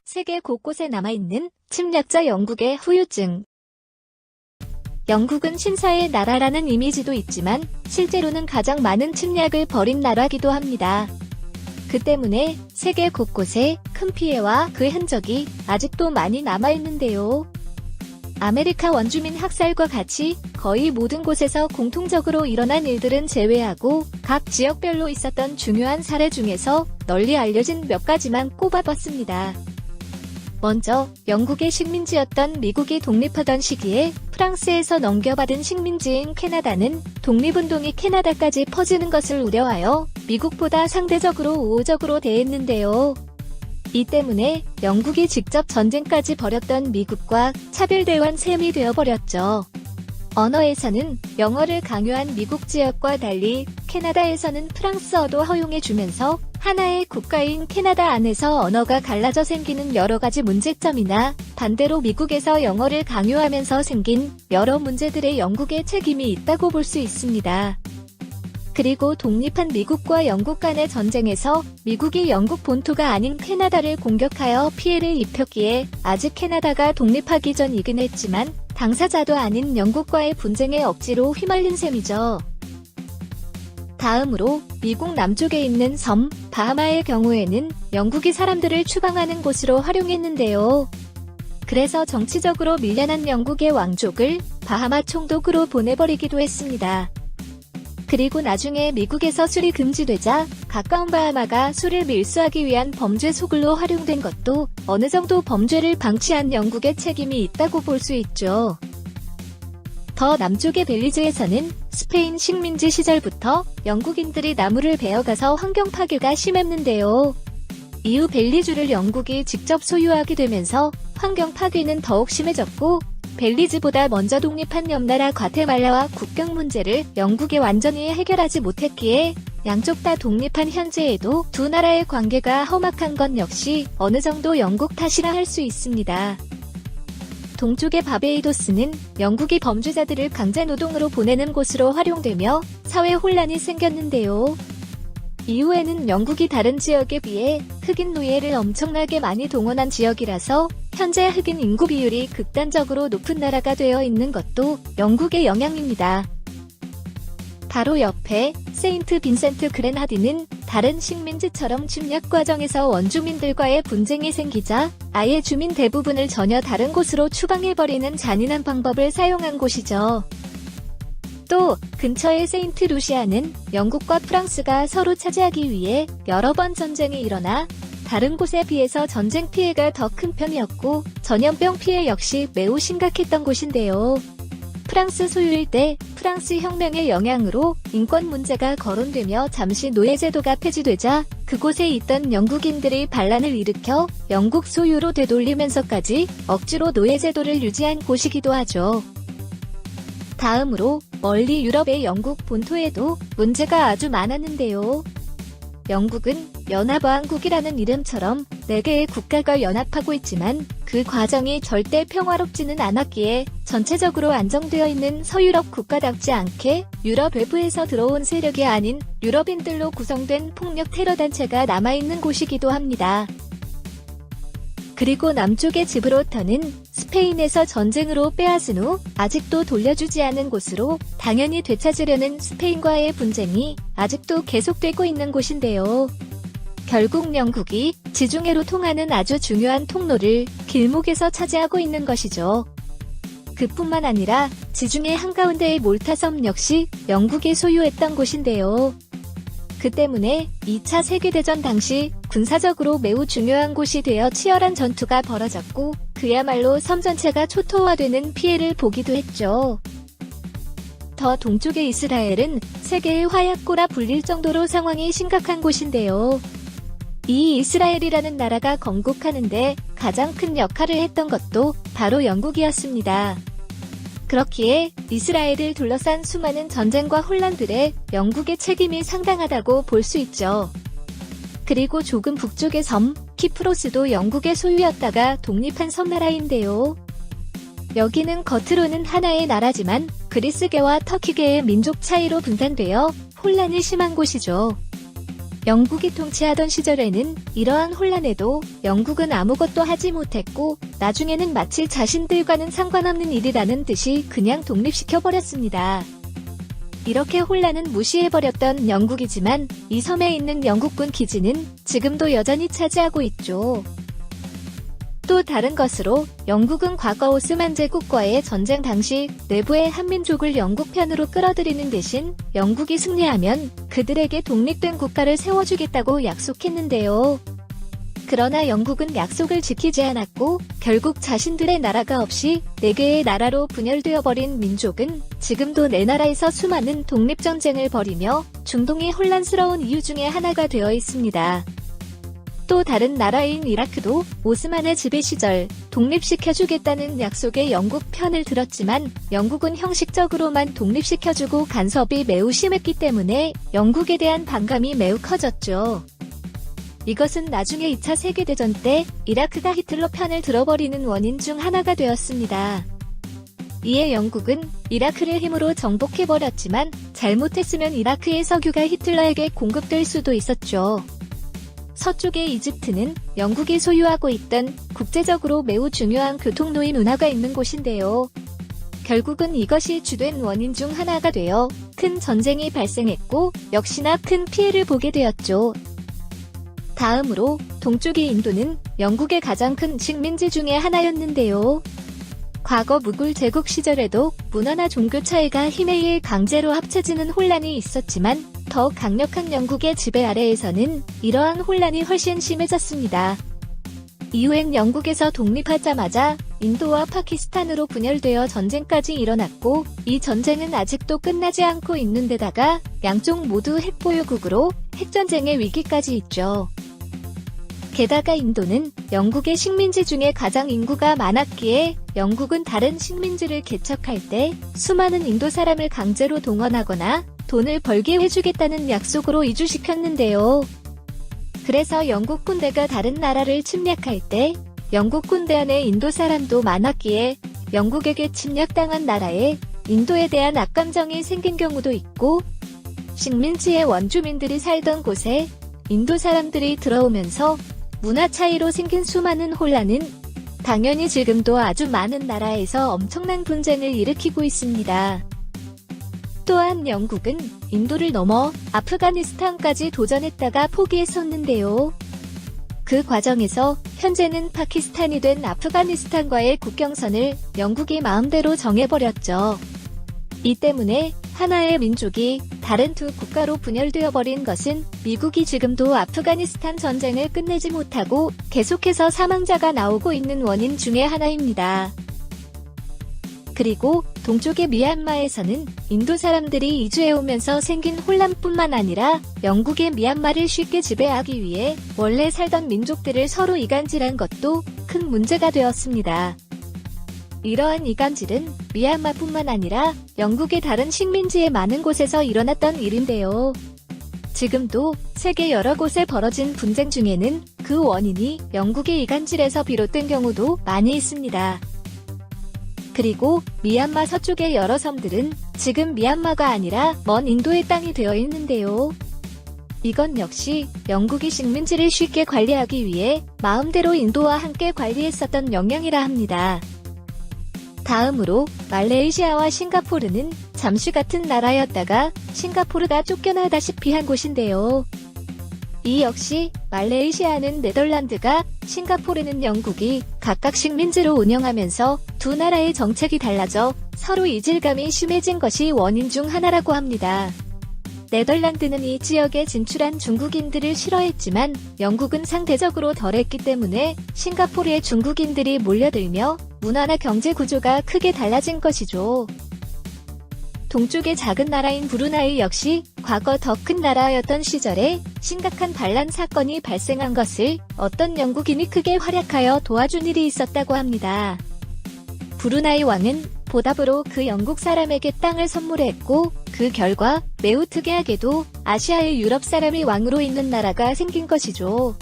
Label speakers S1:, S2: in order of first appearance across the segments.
S1: 세계 곳곳에 남아있는 침략자 영국의 후유증. 영국은 신사의 나라라는 이미지도 있지만 실제로는 가장 많은 침략을 벌인 나라기도 합니다. 그 때문에 세계 곳곳에 큰 피해와 그 흔적이 아직도 많이 남아있는데요. 아메리카 원주민 학살과 같이 거의 모든 곳에서 공통적으로 일어난 일들은 제외하고 각 지역별로 있었던 중요한 사례 중에서 널리 알려진 몇 가지만 꼽아봤습니다. 먼저 영국의 식민지였던 미국이 독립하던 시기에 프랑스에서 넘겨받은 식민지인 캐나다는 독립운동이 캐나다까지 퍼지는 것을 우려하여 미국보다 상대적으로 우호적으로 대했는데요. 이 때문에 영국이 직접 전쟁까지 벌였던 미국과 차별대원 셈이 되어버렸죠. 언어에서는 영어를 강요한 미국 지역과 달리 캐나다에서는 프랑스어도 허용해주면서 하나의 국가인 캐나다 안에서 언어가 갈라져 생기는 여러 가지 문제점이나 반대로 미국에서 영어를 강요하면서 생긴 여러 문제들에 영국의 책임이 있다고 볼 수 있습니다. 그리고 독립한 미국과 영국 간의 전쟁에서 미국이 영국 본토가 아닌 캐나다를 공격하여 피해를 입혔기에 아직 캐나다가 독립하기 전이긴 했지만 당사자도 아닌 영국과의 분쟁의 억지로 휘말린 셈이죠. 다음으로 미국 남쪽에 있는 섬 바하마의 경우에는 영국이 사람들을 추방하는 곳으로 활용했는데요. 그래서 정치적으로 밀려난 영국의 왕족을 바하마 총독으로 보내버리기도 했습니다. 그리고 나중에 미국에서 술이 금지되자 가까운 바하마가 술을 밀수하기 위한 범죄 소굴로 활용된 것도 어느 정도 범죄를 방치한 영국의 책임이 있다고 볼 수 있죠. 더 남쪽의 벨리즈에서는 스페인 식민지 시절부터 영국인들이 나무를 베어가서 환경 파괴가 심했는데요. 이후 벨리즈를 영국이 직접 소유하게 되면서 환경 파괴는 더욱 심해졌고 벨리즈보다 먼저 독립한 옆나라 과테말라와 국경 문제를 영국이 완전히 해결하지 못했기에 양쪽 다 독립한 현재에도 두 나라의 관계가 험악한 건 역시 어느 정도 영국 탓이라 할 수 있습니다. 동쪽의 바베이도스는 영국이 범죄자들을 강제노동으로 보내는 곳으로 활용되며 사회 혼란이 생겼는데요. 이후에는 영국이 다른 지역에 비해 흑인 노예를 엄청나게 많이 동원한 지역이라서 현재 흑인 인구 비율이 극단적으로 높은 나라가 되어 있는 것도 영국의 영향입니다. 바로 옆에 세인트 빈센트 그레나디는 다른 식민지처럼 침략 과정에서 원주민들과의 분쟁이 생기자 아예 주민 대부분을 전혀 다른 곳으로 추방해버리는 잔인한 방법을 사용한 곳이죠. 또 근처의 세인트 루시아는 영국과 프랑스가 서로 차지하기 위해 여러 번 전쟁이 일어나 다른 곳에 비해서 전쟁 피해가 더 큰 편이었고 전염병 피해 역시 매우 심각했던 곳인데요. 프랑스 소유일 때 프랑스 혁명의 영향으로 인권 문제가 거론되며 잠시 노예제도가 폐지되자 그곳에 있던 영국인들이 반란을 일으켜 영국 소유로 되돌리면서까지 억지로 노예제도를 유지한 곳이기도 하죠. 다음으로 멀리 유럽의 영국 본토에도 문제가 아주 많았는데요. 영국은 연합왕국이라는 이름처럼 4개의 국가가 연합하고 있지만 그 과정이 절대 평화롭지는 않았기에 전체적으로 안정되어 있는 서유럽 국가답지 않게 유럽 외부에서 들어온 세력이 아닌 유럽인들로 구성된 폭력 테러 단체가 남아있는 곳이기도 합니다. 그리고 남쪽의 지브롤터는 스페인에서 전쟁으로 빼앗은 후 아직도 돌려주지 않은 곳으로 당연히 되찾으려는 스페인과의 분쟁이 아직도 계속되고 있는 곳인데요. 결국 영국이 지중해로 통하는 아주 중요한 통로를 길목에서 차지하고 있는 것이죠. 그뿐만 아니라 지중해 한가운데의 몰타섬 역시 영국이 소유했던 곳인데요. 그 때문에 2차 세계대전 당시 군사적으로 매우 중요한 곳이 되어 치열한 전투가 벌어졌고 그야말로 섬 전체가 초토화되는 피해를 보기도 했죠. 더 동쪽의 이스라엘은 세계의 화약고라 불릴 정도로 상황이 심각한 곳인데요. 이 이스라엘이라는 나라가 건국하는데 가장 큰 역할을 했던 것도 바로 영국이었습니다. 그렇기에 이스라엘을 둘러싼 수많은 전쟁과 혼란들에 영국의 책임이 상당하다고 볼 수 있죠. 그리고 조금 북쪽의 섬 키프로스도 영국의 소유였다가 독립한 섬나라인데요. 여기는 겉으로는 하나의 나라지만 그리스계와 터키계의 민족 차이로 분단되어 혼란이 심한 곳이죠. 영국이 통치하던 시절에는 이러한 혼란에도 영국은 아무것도 하지 못했고 나중에는 마치 자신들과는 상관없는 일이라는 듯이 그냥 독립시켜버렸습니다. 이렇게 혼란은 무시해버렸던 영국이지만 이 섬에 있는 영국군 기지는 지금도 여전히 차지하고 있죠. 또 다른 것으로 영국은 과거 오스만 제국과의 전쟁 당시 내부의 한민족을 영국 편으로 끌어들이는 대신 영국이 승리하면 그들에게 독립된 국가를 세워주겠다고 약속했는데요. 그러나 영국은 약속을 지키지 않았고 결국 자신들의 나라가 없이 4개의 나라로 분열되어 버린 민족은 지금도 내 나라에서 수많은 독립전쟁을 벌이며 중동이 혼란스러운 이유 중에 하나가 되어 있습니다. 또 다른 나라인 이라크도 오스만의 지배 시절 독립시켜주겠다는 약속에 영국 편을 들었지만 영국은 형식적으로만 독립시켜주고 간섭이 매우 심했기 때문에 영국에 대한 반감이 매우 커졌죠. 이것은 나중에 2차 세계대전 때 이라크가 히틀러 편을 들어버리는 원인 중 하나가 되었습니다. 이에 영국은 이라크를 힘으로 정복해버렸지만 잘못했으면 이라크의 석유가 히틀러에게 공급될 수도 있었죠. 서쪽의 이집트는 영국이 소유하고 있던 국제적으로 매우 중요한 교통로인 운하가 있는 곳인데요. 결국은 이것이 주된 원인 중 하나가 되어 큰 전쟁이 발생했고 역시나 큰 피해를 보게 되었죠. 다음으로 동쪽의 인도는 영국의 가장 큰 식민지 중의 하나였는데요. 과거 무굴 제국 시절에도 문화나 종교 차이가 힘에 의해 강제로 합쳐지는 혼란이 있었지만 더 강력한 영국의 지배 아래에서는 이러한 혼란이 훨씬 심해졌습니다. 이후엔 영국에서 독립하자마자 인도와 파키스탄으로 분열되어 전쟁까지 일어났고 이 전쟁은 아직도 끝나지 않고 있는 데다가 양쪽 모두 핵보유국으로 핵전쟁의 위기까지 있죠. 게다가 인도는 영국의 식민지 중에 가장 인구가 많았기에 영국은 다른 식민지를 개척할 때 수많은 인도 사람을 강제로 동원하거나 돈을 벌게 해주겠다는 약속으로 이주시켰는데요. 그래서 영국 군대가 다른 나라를 침략할 때 영국 군대 안에 인도 사람도 많았기에 영국에게 침략당한 나라에 인도에 대한 악감정이 생긴 경우도 있고 식민지의 원주민들이 살던 곳에 인도 사람들이 들어오면서 문화 차이로 생긴 수많은 혼란은 당연히 지금도 아주 많은 나라에서 엄청난 분쟁을 일으키고 있습니다. 또한 영국은 인도를 넘어 아프가니스탄까지 도전했다가 포기했었는데요. 그 과정에서 현재는 파키스탄이 된 아프가니스탄과의 국경선을 영국이 마음대로 정해버렸죠. 이 때문에 하나의 민족이 다른 두 국가로 분열되어 버린 것은 미국이 지금도 아프가니스탄 전쟁을 끝내지 못하고 계속해서 사망자가 나오고 있는 원인 중에 하나입니다. 그리고 동쪽의 미얀마에서는 인도 사람들이 이주해오면서 생긴 혼란뿐만 아니라 영국의 미얀마를 쉽게 지배하기 위해 원래 살던 민족들을 서로 이간질한 것도 큰 문제가 되었습니다. 이러한 이간질은 미얀마뿐만 아니라 영국의 다른 식민지의 많은 곳에서 일어났던 일인데요. 지금도 세계 여러 곳에 벌어진 분쟁 중에는 그 원인이 영국의 이간질에서 비롯된 경우도 많이 있습니다. 그리고 미얀마 서쪽의 여러 섬들은 지금 미얀마가 아니라 먼 인도의 땅이 되어 있는데요. 이건 역시 영국이 식민지를 쉽게 관리하기 위해 마음대로 인도와 함께 관리했었던 영향이라 합니다. 다음으로 말레이시아와 싱가포르는 잠시 같은 나라였다가 싱가포르가 쫓겨나다시피 한 곳인데요. 이 역시 말레이시아는 네덜란드가, 싱가포르는 영국이 각각 식민지로 운영하면서 두 나라의 정책이 달라져 서로 이질감이 심해진 것이 원인 중 하나라고 합니다. 네덜란드는 이 지역에 진출한 중국인들을 싫어했지만 영국은 상대적으로 덜했기 때문에 싱가포르에 중국인들이 몰려들며 문화나 경제 구조가 크게 달라진 것이죠. 동쪽의 작은 나라인 브루나이 역시 과거 더 큰 나라였던 시절에 심각한 반란 사건이 발생한 것을 어떤 영국인이 크게 활약하여 도와준 일이 있었다고 합니다. 브루나이 왕은 보답으로 그 영국 사람에게 땅을 선물했고 그 결과 매우 특이하게도 아시아의 유럽 사람이 왕으로 있는 나라가 생긴 것이죠.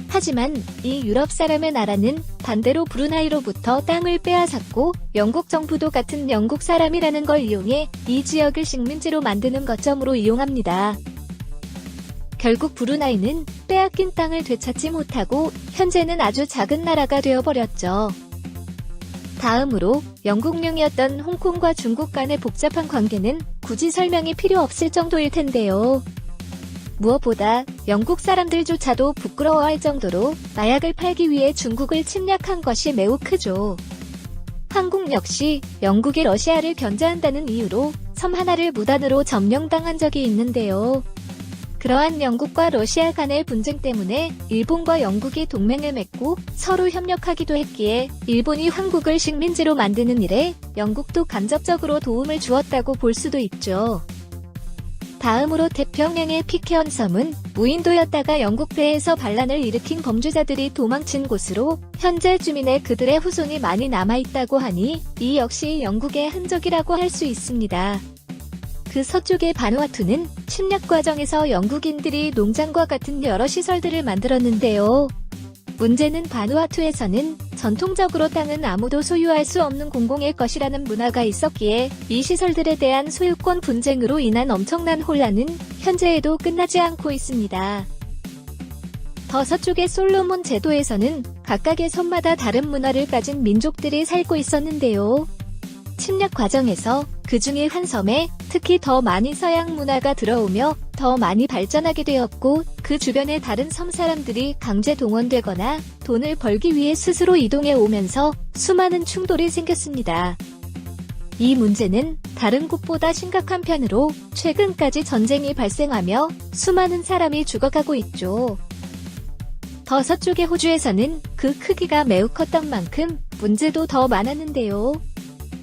S1: 하지만 이 유럽 사람의 나라는 반대로 브루나이로부터 땅을 빼앗았고 영국 정부도 같은 영국 사람이라는 걸 이용해 이 지역을 식민지로 만드는 거점으로 이용합니다. 결국 브루나이는 빼앗긴 땅을 되찾지 못하고 현재는 아주 작은 나라가 되어버렸죠. 다음으로 영국령이었던 홍콩과 중국 간의 복잡한 관계는 굳이 설명이 필요 없을 정도일 텐데요. 무엇보다 영국 사람들조차도 부끄러워할 정도로 마약을 팔기 위해 중국을 침략한 것이 매우 크죠. 한국 역시 영국이 러시아를 견제한다는 이유로 섬 하나를 무단으로 점령당한 적이 있는데요. 그러한 영국과 러시아 간의 분쟁 때문에 일본과 영국이 동맹을 맺고 서로 협력하기도 했기에 일본이 한국을 식민지로 만드는 일에 영국도 간접적으로 도움을 주었다고 볼 수도 있죠. 다음으로 태평양의 피케온 섬은 무인도였다가 영국배에서 반란을 일으킨 범죄자들이 도망친 곳으로 현재 주민의 그들의 후손이 많이 남아있다고 하니 이 역시 영국의 흔적이라고 할 수 있습니다. 그 서쪽의 바누아투는 침략 과정에서 영국인들이 농장과 같은 여러 시설들을 만들었는데요. 문제는 바누아투에서는 전통적으로 땅은 아무도 소유할 수 없는 공공의 것이라는 문화가 있었기에 이 시설들에 대한 소유권 분쟁으로 인한 엄청난 혼란은 현재에도 끝나지 않고 있습니다. 더 서쪽의 솔로몬 제도에서는 각각의 섬마다 다른 문화를 가진 민족들이 살고 있었는데요. 침략 과정에서 그 중에 한 섬에 특히 더 많이 서양 문화가 들어오며 더 많이 발전하게 되었고 그 주변의 다른 섬 사람들이 강제 동원되거나 돈을 벌기 위해 스스로 이동해 오면서 수많은 충돌이 생겼습니다. 이 문제는 다른 곳보다 심각한 편으로 최근까지 전쟁이 발생하며 수많은 사람이 죽어가고 있죠. 더 서쪽의 호주에서는 그 크기가 매우 컸던 만큼 문제도 더 많았는데요.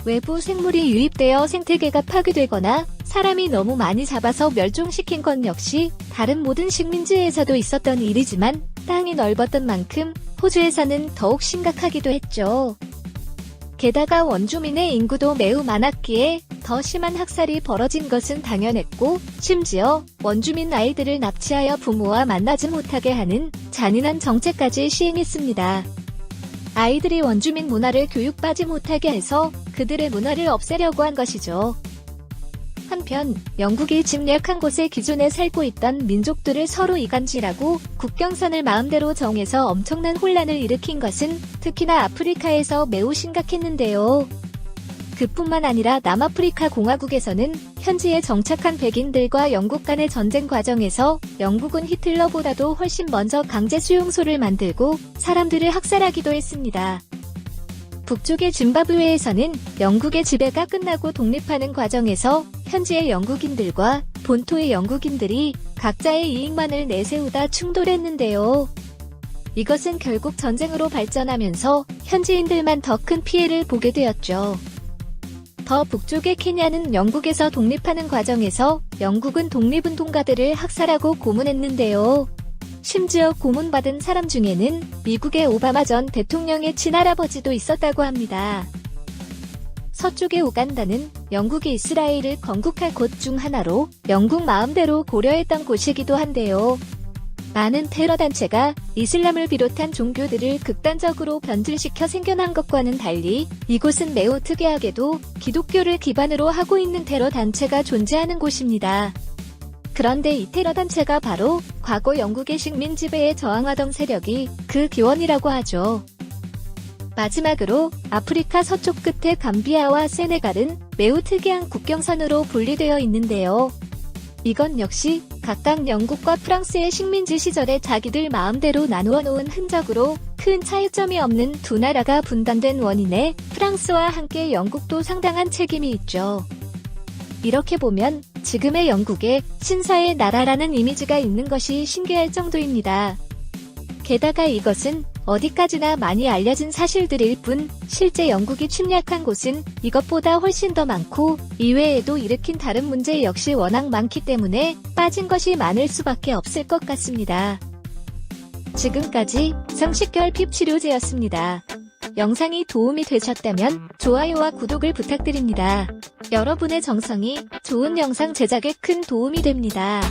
S1: 외부 생물이 유입되어 생태계가 파괴되거나 사람이 너무 많이 잡아서 멸종시킨 건 역시 다른 모든 식민지에서도 있었던 일이지만 땅이 넓었던 만큼 호주에서는 더욱 심각하기도 했죠. 게다가 원주민의 인구도 매우 많았기에 더 심한 학살이 벌어진 것은 당연했고 심지어 원주민 아이들을 납치하여 부모와 만나지 못하게 하는 잔인한 정책까지 시행했습니다. 아이들이 원주민 문화를 교육받지 못하게 해서 그들의 문화를 없애려고 한 것이죠. 한편 영국이 침략한 곳의 기존에 살고 있던 민족들을 서로 이간질하고 국경선을 마음대로 정해서 엄청난 혼란을 일으킨 것은 특히나 아프리카에서 매우 심각했는데요. 그뿐만 아니라 남아프리카 공화국에서는 현지에 정착한 백인들과 영국 간의 전쟁 과정에서 영국은 히틀러보다도 훨씬 먼저 강제 수용소를 만들고 사람들을 학살하기도 했습니다. 북쪽의 짐바브웨에서는 영국의 지배가 끝나고 독립하는 과정에서 현지의 영국인들과 본토의 영국인들이 각자의 이익만을 내세우다 충돌했는데요. 이것은 결국 전쟁으로 발전하면서 현지인들만 더 큰 피해를 보게 되었죠. 더 북쪽의 케냐는 영국에서 독립하는 과정에서 영국은 독립운동가들을 학살하고 고문했는데요. 심지어 고문받은 사람 중에는 미국의 오바마 전 대통령의 친할아버지도 있었다고 합니다. 서쪽의 우간다는 영국이 이스라엘을 건국할 곳 중 하나로 영국 마음대로 고려했던 곳이기도 한데요. 많은 테러 단체가 이슬람을 비롯한 종교들을 극단적으로 변질시켜 생겨난 것과는 달리 이곳은 매우 특이하게도 기독교를 기반으로 하고 있는 테러 단체가 존재하는 곳입니다. 그런데 이 테러 단체가 바로 과거 영국의 식민 지배에 저항하던 세력이 그 기원이라고 하죠. 마지막으로 아프리카 서쪽 끝의 감비아와 세네갈은 매우 특이한 국경선으로 분리되어 있는데요. 이건 역시 각각 영국과 프랑스의 식민지 시절에 자기들 마음대로 나누어 놓은 흔적으로 큰 차이점이 없는 두 나라가 분단된 원인에 프랑스와 함께 영국도 상당한 책임이 있죠. 이렇게 보면 지금의 영국에 신사의 나라라는 이미지가 있는 것이 신기할 정도입니다. 게다가 이것은 어디까지나 많이 알려진 사실들일 뿐 실제 영국이 침략한 곳은 이것보다 훨씬 더 많고 이외에도 일으킨 다른 문제 역시 워낙 많기 때문에 빠진 것이 많을 수밖에 없을 것 같습니다. 지금까지 성식결 핍치료제였습니다. 영상이 도움이 되셨다면 좋아요와 구독을 부탁드립니다. 여러분의 정성이 좋은 영상 제작에 큰 도움이 됩니다.